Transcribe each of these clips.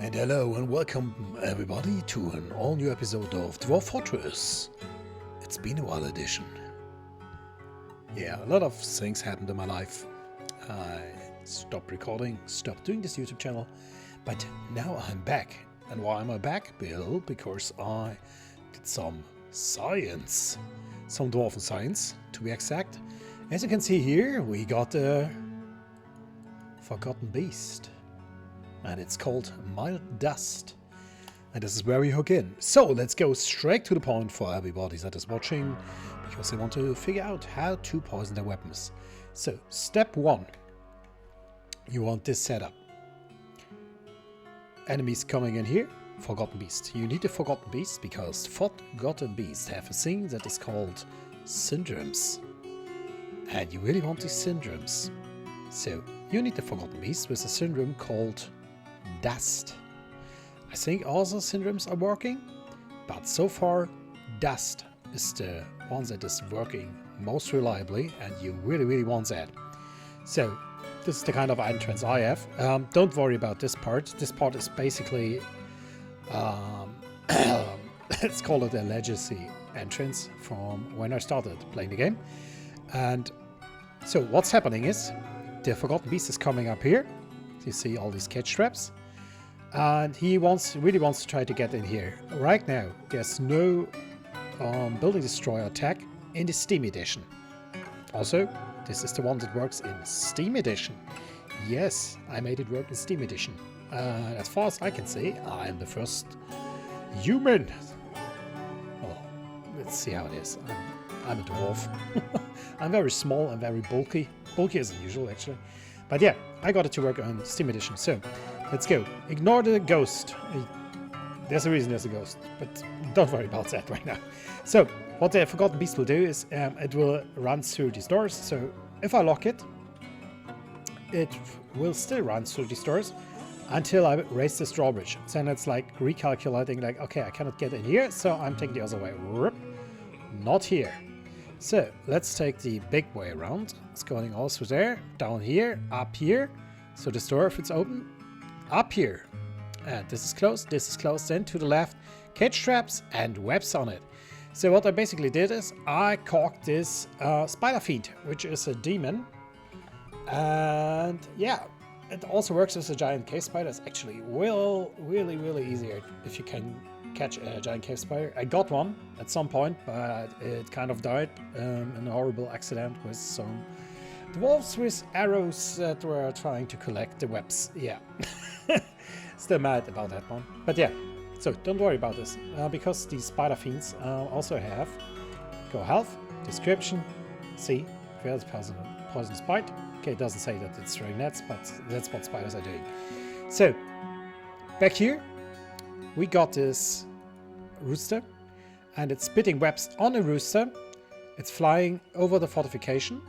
And hello and welcome everybody to an all new episode of Dwarf Fortress. It's been a while edition. Yeah, a lot of things happened in my life. I stopped recording, stopped doing this YouTube channel, but now I'm back. And why am I back? Well, because I did some science. Some dwarven science, to be exact. As you can see here, we got a forgotten beast. And it's called mild dust. And this is where we hook in. So let's go straight to the point for everybody that is watching, because they want to figure out how to poison their weapons. So step 1, you want this setup. Enemies coming in here, forgotten beast. You need a forgotten beast because forgotten beasts have a thing that is called syndromes. And you really want these syndromes. So you need the forgotten beast with a syndrome called dust. I think all the syndromes are working, but so far dust is the one that is working most reliably, and you really want that. So this is the kind of entrance I have. Don't worry about this part. This part is basically let's call it a legacy entrance from when I started playing the game. And so what's happening is the forgotten beast is coming up here. You see all these catch traps. And he really wants to try to get in here. Right now, there's no building destroyer attack in the Steam edition. Also, this is the one that works in Steam edition. Yes, I made it work in Steam edition. As far as I can see, I'm the first human. Well, let's see how it is. I'm a dwarf. I'm very small and very bulky. Bulkier than usual, actually. But yeah, I got it to work on Steam edition. So let's go. Ignore the ghost. There's a reason there's a ghost, but don't worry about that right now. So what the forgotten beast will do is it will run through these doors. So if I lock it, it will still run through these doors until I raise this drawbridge. Then it's like recalculating, like, okay, I cannot get in here, so I'm taking the other way. Not here. So let's take the big way around. It's going all through there, down here, up here. So this door, if it's open, up here. And this is closed, then to the left, cage traps and webs on it. So what I basically did is I caulked this spider fiend, which is a demon. And yeah, it also works as a giant cave spider. It's actually really easier if you can catch a giant cave spider. I got one at some point, but it kind of died in a horrible accident with some dwarves with arrows that were trying to collect the webs. Yeah. Still mad about that one. But yeah, so don't worry about this, because these spider fiends also have go health, description, see, fails poison bite. Okay, it doesn't say that it's throwing nets, but that's what spiders are doing. So, back here, we got this rooster, and it's spitting webs on a rooster. It's flying over the fortification,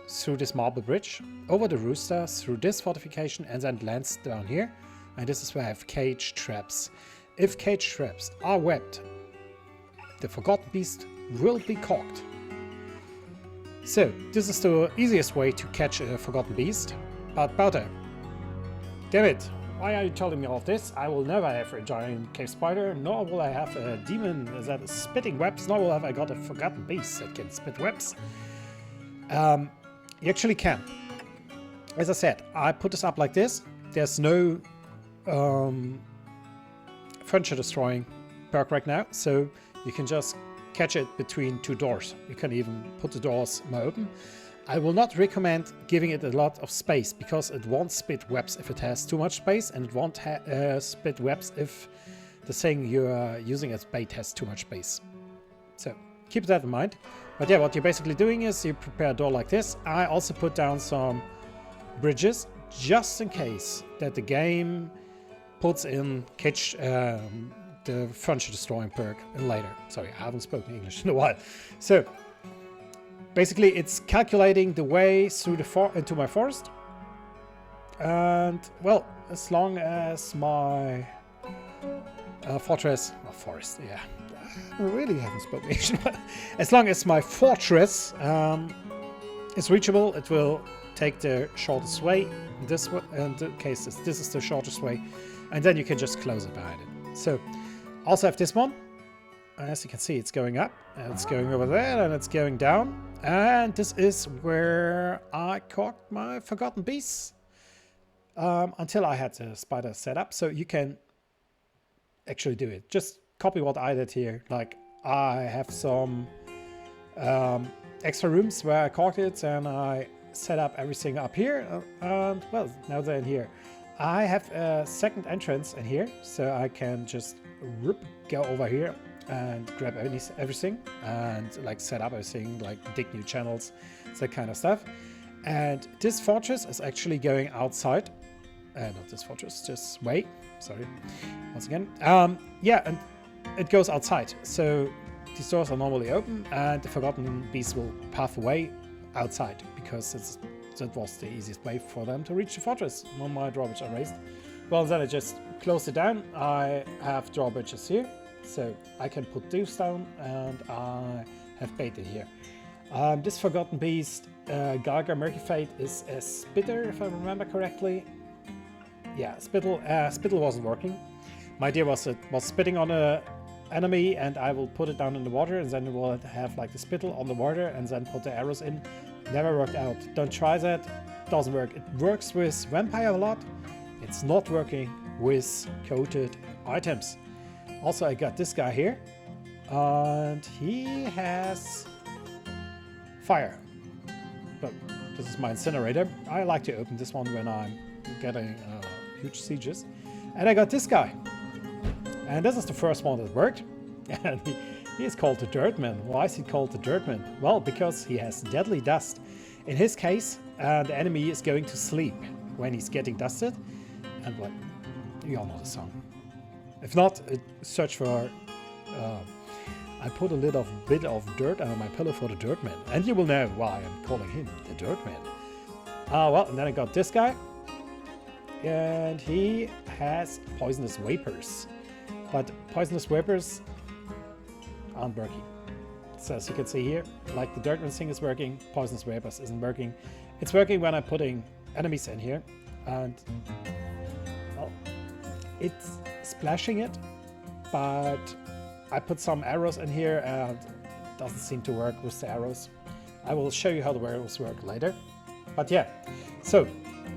through this marble bridge, over the rooster, through this fortification, and then lands down here. And this is where I have cage traps. If cage traps are webbed, the forgotten beast will be cocked. So this is the easiest way to catch a forgotten beast. But Bowder, damn it, why are you telling me all of this? I will never have a giant cave spider, nor will I have a demon that is spitting webs, nor will I got a forgotten beast that can spit webs. You actually can. As I said, I put this up like this. There's no furniture destroying perk right now, so you can just catch it between two doors. You can even put the doors more open. I will not recommend giving it a lot of space, because it won't spit webs if it has too much space, and it won't spit webs if the thing you're using as bait has too much space. So keep that in mind. But yeah, what you're basically doing is you prepare a door like this. I also put down some bridges just in case that the game puts in cage the furniture destroying perk in later. Sorry, I haven't spoken English in a while. So basically it's calculating the way through the into my forest. And well, as long as my forest, yeah, I really haven't spoken English, but as long as my fortress is reachable, it will take the shortest way. This way, in the case, this is the shortest way, and then you can just close it behind it. So, also have this one. As you can see, it's going up, and it's going over there, and it's going down. And this is where I caught my forgotten beasts until I had the spider set up. So you can actually do it. Just copy what I did here. Like, I have some extra rooms where I caught it, and I set up everything up here. And well, now they're in here. I have a second entrance in here, so I can just go over here and grab everything and like set up everything, like dig new channels, that kind of stuff. And this fortress is actually going outside. Not this fortress, this way. Sorry, once again. Yeah, and it goes outside. So these doors are normally open, and the forgotten beasts will path away outside because that was the easiest way for them to reach the fortress. When my drawbridge are raised, well, then I just closed it down. I have drawbridges here, so I can put these down, and I have baited here. This forgotten beast, Gargar Murky Fate, is a spitter, if I remember correctly. Yeah, spittle wasn't working. My idea was spitting on a enemy, and I will put it down in the water, and then it will have like the spittle on the water, and then put the arrows in. Never worked out. Don't try that. Doesn't work. It works with vampire a lot. It's not working with coated items. Also, I got this guy here, and he has fire. But this is my incinerator. I like to open this one when I'm getting huge sieges. And I got this guy. And this is the first one that worked. And he is called the Dirtman. Why is he called the Dirtman? Well, because he has deadly dust. In his case, the enemy is going to sleep when he's getting dusted. And well, you all know the song. If not, search for... I put a little bit of dirt under my pillow for the Dirtman. And you will know why I'm calling him the Dirtman. Well, and then I got this guy. And he has poisonous vapors. But poisonous vapors aren't working. So as you can see here, like the Dirtman thing is working, poisonous vapors isn't working. It's working when I'm putting enemies in here. And, well, it's splashing it. But I put some arrows in here, and it doesn't seem to work with the arrows. I will show you how the arrows work later. But yeah, so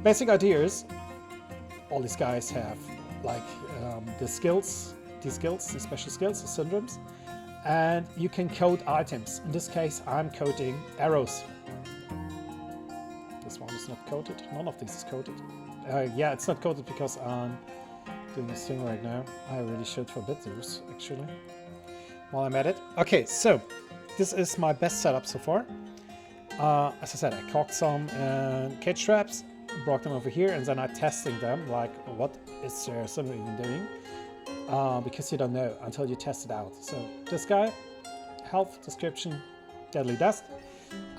basic idea is all these guys have like the skills, the special skills, the syndromes, and you can code items. In this case, I'm coding arrows. This one is not coded. None of these is coded. Yeah, it's not coded because I'm doing this thing right now. I really should forbid those, actually, while I'm at it. Okay, so this is my best setup so far. As I said, I caught some cage traps, brought them over here, and then I'm testing them, like what is there something even doing, because you don't know until you test it out. So this guy, health description, deadly dust.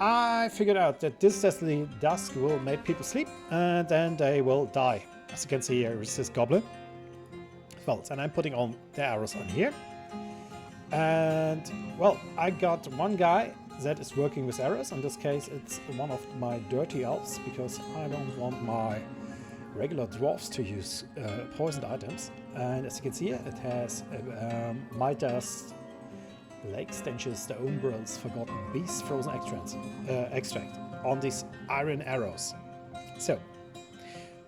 I figured out that this deadly dust will make people sleep, and then they will die. As you can see here is this goblin. Well, and I'm putting on the arrows on here. And, well, I got one guy that is working with arrows. In this case, it's one of my dirty elves, because I don't want my regular dwarfs to use poisoned items. And as you can see here, it has my dust, lake stenches, the umbrals, forgotten beast, frozen extract on these iron arrows. So,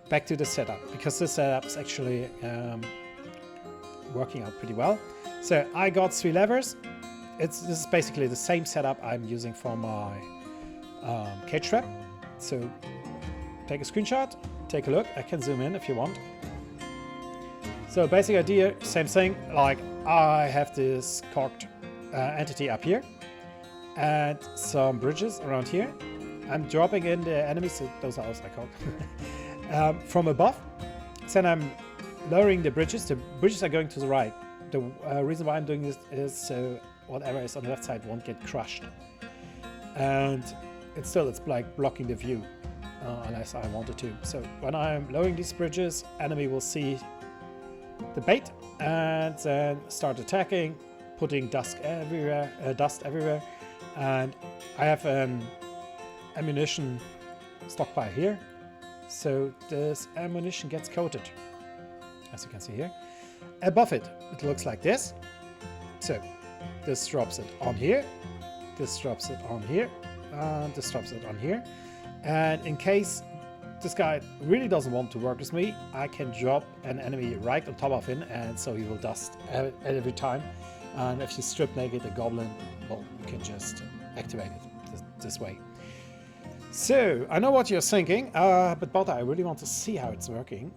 back to the setup, because this setup is actually working out pretty well. So I got 3 levers. This is basically the same setup I'm using for my cage trap. So take a screenshot, take a look. I can zoom in if you want. So basic idea, same thing. Like I have this cocked entity up here and some bridges around here. I'm dropping in the enemies. So those are also cocked from above. Then I'm lowering the bridges. The bridges are going to the right. The reason why I'm doing this is so whatever is on the left side won't get crushed. And it's like blocking the view unless I wanted to. So when I'm lowering these bridges, enemy will see the bait and then start attacking, putting dust everywhere. And I have an ammunition stockpile here. So this ammunition gets coated, as you can see here. Above it, it looks like this. So this drops it on here, this drops it on here, and this drops it on here. And in case this guy really doesn't want to work with me, I can drop an enemy right on top of him, and so he will dust every time. And if you strip naked a goblin, well, you can just activate it this way. So, I know what you're thinking, but I really want to see how it's working.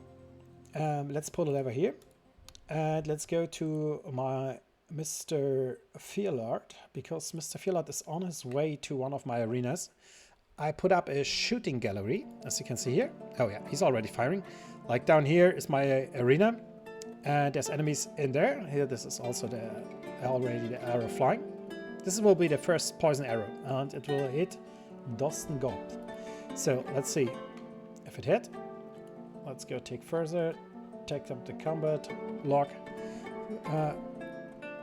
Let's pull it over here. And let's go to my Mr. Fearlord, because Mr. Fearlord is on his way to one of my arenas. I put up a shooting gallery, as you can see here. Oh yeah, he's already firing. Like down here is my arena, and there's enemies in there. Here, this is also already the arrow flying. This will be the first poison arrow, and it will hit .The. So let's see if it hit. Let's go take further. Take them to combat. Lock.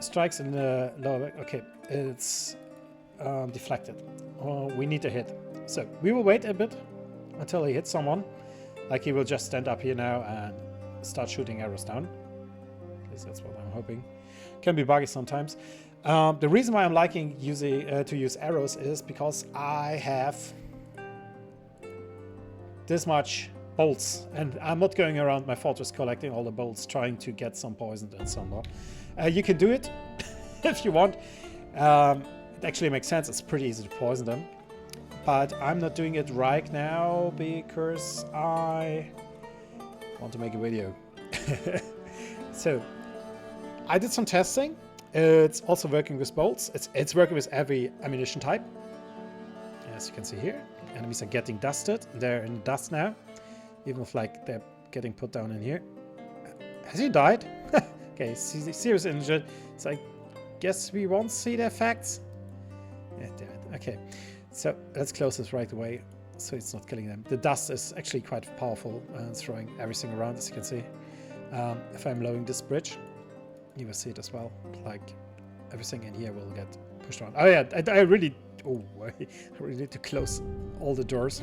Strikes in the lower back. Okay, it's deflected. We need a hit. So we will wait a bit until he hits someone. Like he will just stand up here now and start shooting arrows down. At least that's what I'm hoping. Can be buggy sometimes. The reason why I'm liking to use arrows is because I have this much bolts, and I'm not going around my fortress collecting all the bolts trying to get some poisoned and some not. You can do it if you want. It actually makes sense. It's pretty easy to poison them. But I'm not doing it right now because I want to make a video. So I did some testing. It's also working with bolts. It's working with every ammunition type. As you can see here, enemies are getting dusted. They're in dust now, even if like they're getting put down in here. Has he died? Okay, serious injured. So I guess we won't see the effects. Yeah, damn it. Okay, so let's close this right away so it's not killing them. The dust is actually quite powerful and throwing everything around, as you can see. If I'm lowering this bridge, you will see it as well. Like everything in here will get pushed around. Oh yeah, I really need to close all the doors,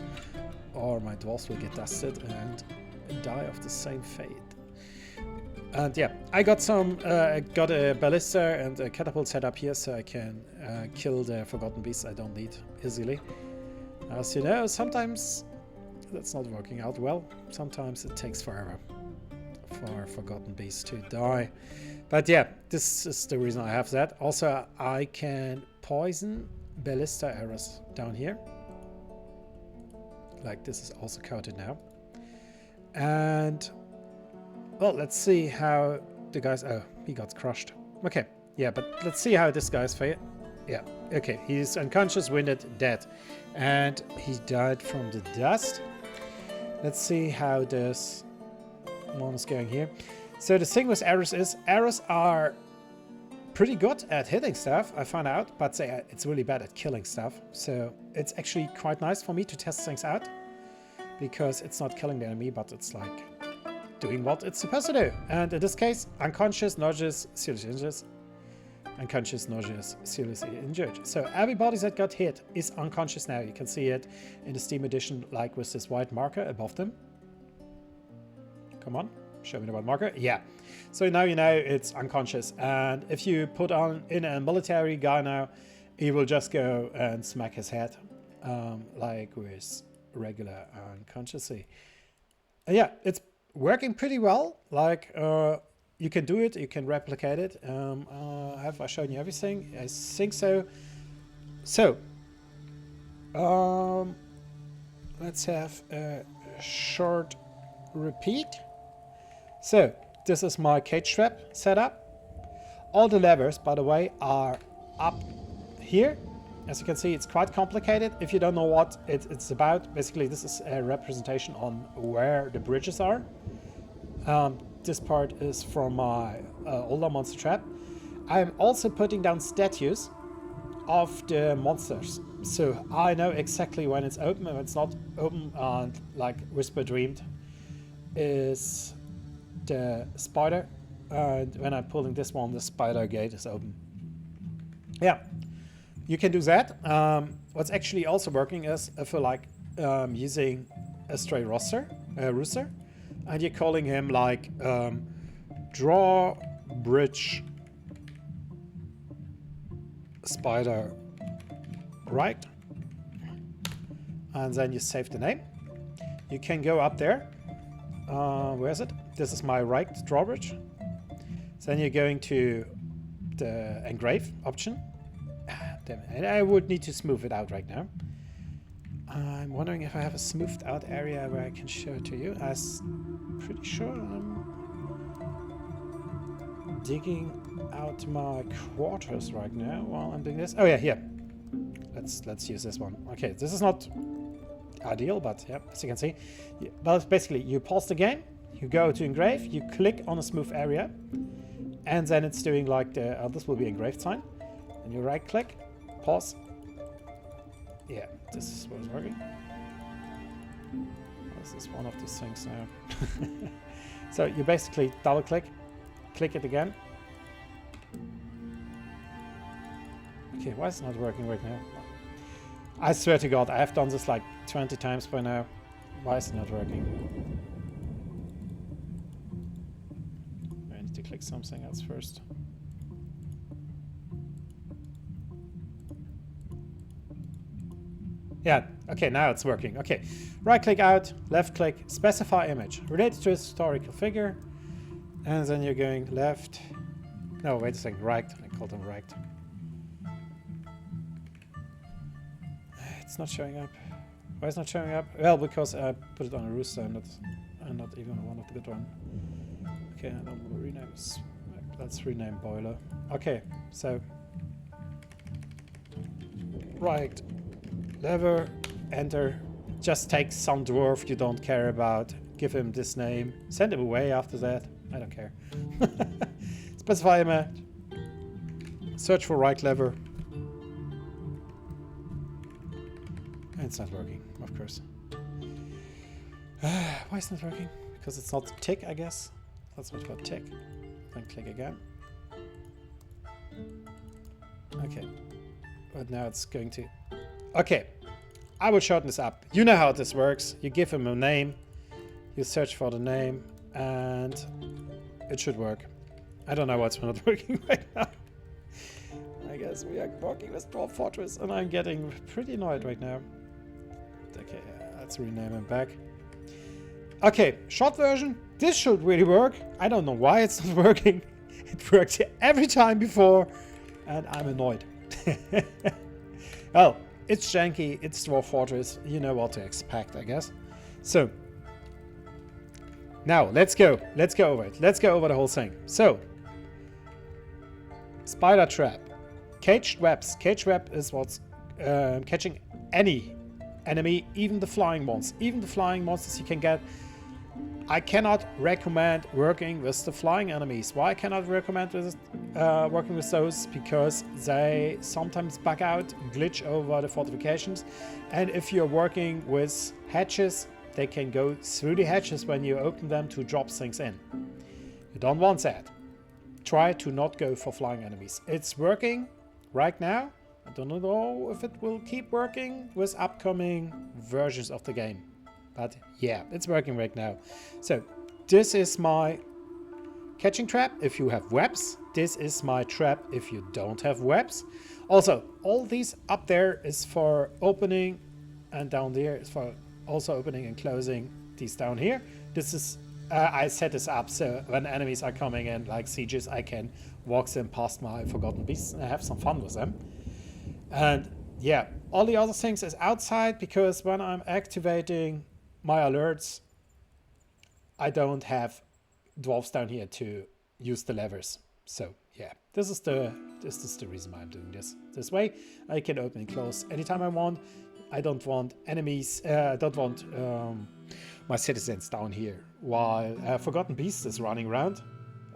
or my dwarves will get dusted and die of the same fate. And yeah, I got a ballista and a catapult set up here so I can kill the forgotten beasts I don't need easily. As you know, sometimes that's not working out well. Sometimes it takes forever for forgotten beasts to die. But yeah, this is the reason I have that. Also, I can poison ballista arrows down here. Like this is also coated now. And well, let's see how the guys... Oh, he got crushed. Okay, yeah, but let's see how this guy's fail. Yeah, okay, he's unconscious, winded, dead. And he died from the dust. Let's see how this one is going here. So the thing with arrows is, arrows are pretty good at hitting stuff, I found out, but it's really bad at killing stuff. So it's actually quite nice for me to test things out, because it's not killing the enemy, but it's like doing what it's supposed to do. And in this case, unconscious, nauseous, seriously injured. Unconscious, nauseous, seriously injured. So everybody that got hit is unconscious now. You can see it in the Steam edition, like with this white marker above them. Come on, show me the white marker. Yeah. So now you know it's unconscious. And if you put in a military guy now, he will just go and smack his head, like with regular unconsciously. Yeah, it's working pretty well. Like you can do it, you can replicate it. Have I shown you everything? I think so. So let's have a short repeat. So this is my cage trap setup. All the levers, by the way, are up here. As you can see, it's quite complicated. If you don't know what it's about, basically this is a representation on where the bridges are. This part is from my older monster trap. I'm also putting down statues of the monsters, so I know exactly when it's open and when it's not open. And like Whisper Dreamed is the spider, and when I'm pulling this one, the spider gate is open. Yeah, you can do that. What's actually also working is if you like using a stray rooster, and you're calling him like drawbridge spider, right? And then you save the name. You can go up there. Where is it? This is my right drawbridge. Then you're going to the engrave option. Damn it. And I would need to smooth it out right now. I'm wondering if I have a smoothed out area where I can show it to you. I'm pretty sure I'm digging out my quarters right now while I'm doing this. Oh yeah, here. Let's use this one. Okay, this is not ideal, but yeah, as you can see. Well, basically, you pause the game, you go to engrave, you click on a smooth area, and then it's doing like the, this will be engraved sign, and you right click, pause. Yeah, this is what is working. This is one of these things now. So you basically double click it again. Okay, why is it not working right now? I swear to God, I have done this like 20 times by now. Why is it not working? I need to click something else first. Yeah, okay, now it's working. Okay, right click out, left click, specify image, related to a historical figure, and then you're going left. No, wait a second, right. I called them right. It's not showing up. Why is it not showing up? Well, because I put it on a rooster and not even one of the good one. Okay, I don't want to rename this. Let's rename boiler. Okay, so right lever, enter. Just take some dwarf you don't care about. Give him this name. Send him away after that. I don't care. Specify image. Search for right lever. It's not working, of course. Why is it not working? Because it's not tick, I guess. Let's wait for tick. Then click again. Okay. But now it's going to... Okay. I will shorten this up. You know how this works. You give him a name. You search for the name. And it should work. I don't know what's not working right now. I guess we are working with Dwarf Fortress. And I'm getting pretty annoyed right now. Okay, let's rename him back. Okay, short version. This should really work. I don't know why it's not working. It worked every time before, and I'm annoyed. Well, it's janky. It's Dwarf Fortress. You know what to expect, I guess. So, now let's go. Let's go over it. Let's go over the whole thing. So, spider trap. Caged webs. Caged web is what's catching any enemy, even the flying ones. Even the flying monsters you can get. I cannot recommend working with the flying enemies. Why I cannot recommend working with those? Because they sometimes bug out, glitch over the fortifications. And if you're working with hatches, they can go through the hatches when you open them to drop things in. You don't want that. Try to not go for flying enemies. It's working right now. I don't know if it will keep working with upcoming versions of the game. But yeah, it's working right now. So this is my catching trap if you have webs. This is my trap if you don't have webs. Also, all these up there is for opening, and down there is for also opening and closing these down here. This is, I set this up so when enemies are coming in like sieges, I can walk them past my forgotten beasts and have some fun with them. And yeah, all the other things is outside because when I'm activating my alerts, I don't have dwarves down here to use the levers. So yeah, this is the reason why I'm doing this way. I can open and close anytime I want. I don't want enemies. I don't want my citizens down here while Forgotten Beast is running around,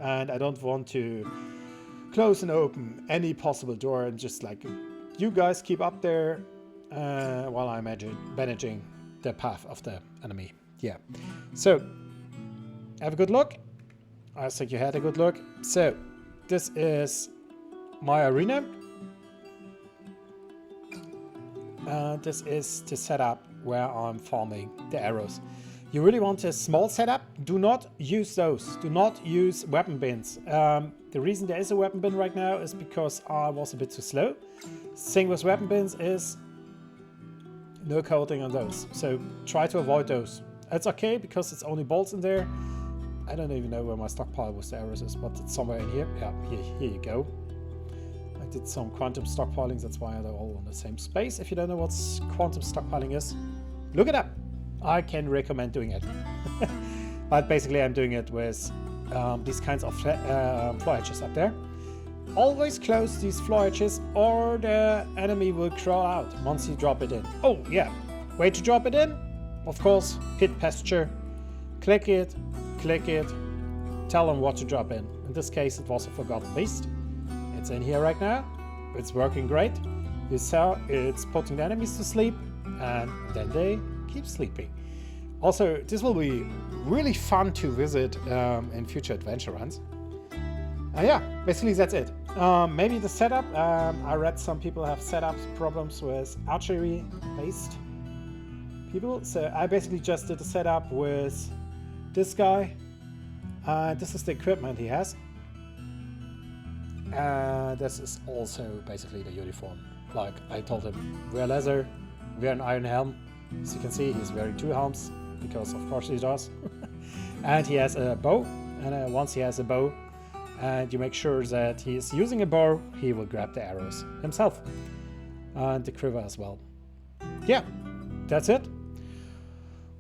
and I don't want to close and open any possible door and just like you guys keep up there while I'm managing the path of the enemy. Yeah. So have a good look. I think you had a good look. So this is my arena. This is to set up where I'm farming the arrows. You really want a small setup. Do not use those. Do not use weapon bins. The reason there is a weapon bin right now is because I was a bit too slow. Thing with weapon bins is no coating on those. So try to avoid those. It's okay because it's only bolts in there. I don't even know where my stockpile with the arrows is, but it's somewhere in here. Yeah, here you go. I did some quantum stockpiling. That's why they're all in the same space. If you don't know what quantum stockpiling is, look it up. I can recommend doing it. But basically I'm doing it with these kinds of floor edges up there. Always close these floor edges or the enemy will crawl out once you drop it in. Oh yeah, way to drop it in? Of course, hit pasture, click it, tell them what to drop in. In this case it was a forgotten beast. It's in here right now. It's working great. You saw it's putting the enemies to sleep and then they keep sleeping. Also, this will be really fun to visit in future adventure runs. Yeah, basically that's it. Maybe the setup. I read some people have setup problems with archery based people. So I basically just did a setup with this guy. This is the equipment he has. This is also basically the uniform. Like I told him, wear leather, wear an iron helm. As you can see, he's wearing 2 helms, because of course he does. And he has a bow, and once he has a bow, and you make sure that he is using a bow, he will grab the arrows himself. And the quiver as well. Yeah, that's it.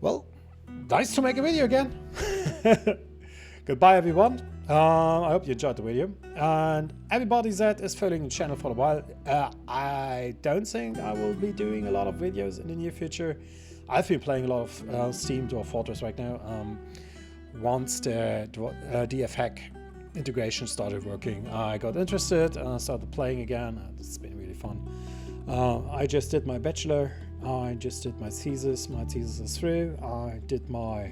Well, nice to make a video again. Goodbye everyone. I hope you enjoyed the video. And everybody that is following the channel for a while, I don't think I will be doing a lot of videos in the near future. I've been playing a lot of Steam Dwarf Fortress right now. Once the DF hack integration started working, I got interested and I started playing again. It's been really fun. I just did my bachelor. I just did my thesis. My thesis is through. I did my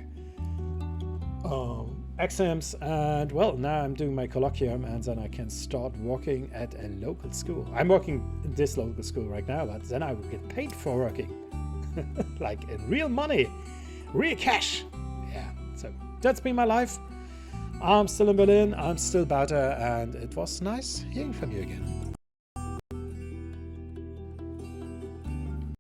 exams, and well, now I'm doing my colloquium, and then I can start working at a local school. I'm working in this local school right now, but then I will get paid for working. Like in real money, real cash. Yeah, so that's been my life. I'm still in Berlin, I'm still better, and it was nice hearing from you again.